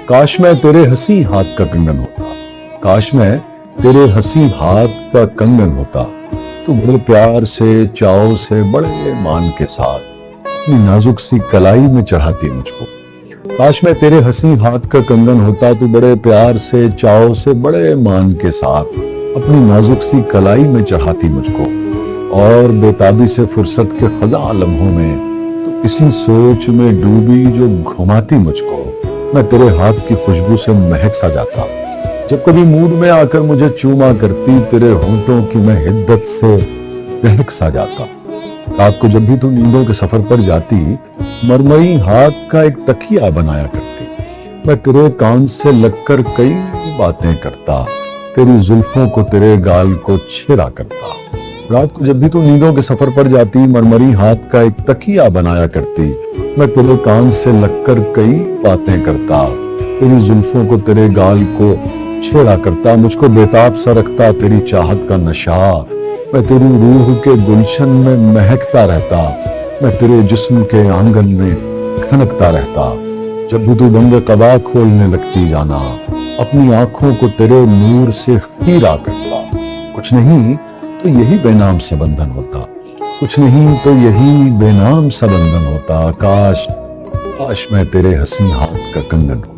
काश मैं तेरे हंसी हाथ का कंगन होता, काश मैं तेरे हंसी हाथ का कंगन होता। तू बड़े प्यार से, चाव से, बड़े मान के साथ अपनी नाजुक सी कलाई में चढ़ाती मुझको। काश मैं तेरे हंसी हाथ का कंगन होता, तू बड़े प्यार से, चाव से, बड़े मान के साथ अपनी नाजुक सी कलाई में चढ़ाती मुझको। और बेताबी से फुर्सत के खजा लम्हों में तो किसी सोच में डूबी जो घुमाती मुझको। मैं तेरे हाथ की खुशबू से महक सा जाता, जब कभी मूड में आकर मुझे चूमा करती, तेरे होंठों की मैं हिद्दत से बहक सा जाता। रात को जब भी तू नींदों के सफर पर जाती, मरमरी हाथ का एक तकिया बनाया करती। मैं तेरे कान से लगकर कई बातें करता, तेरी जुल्फों को, तेरे गाल को छेड़ा करता। रात को जब भी तू नींदों के सफर पर जाती, मरमरी हाथ का एक तकिया बनाया करती। मैं तेरे कान से लगकर कई बातें करता, तेरी जुल्फों को, तेरे गाल को छेड़ा करता। मुझको बेताब सा रखता तेरी चाहत का नशा, मैं तेरी रूह के गुलशन में महकता रहता। मैं तेरे जिस्म के आंगन में खनकता रहता। जब भी तू बंद कबा खोलने लगती जाना, अपनी आंखों को तेरे नूर से खीरा करता। कुछ नहीं तो यही बेनाम सा बंधन होता, कुछ नहीं तो यही बेनाम सा बंधन होता। काश मैं तेरे हंसी हाथ का कंगन होता।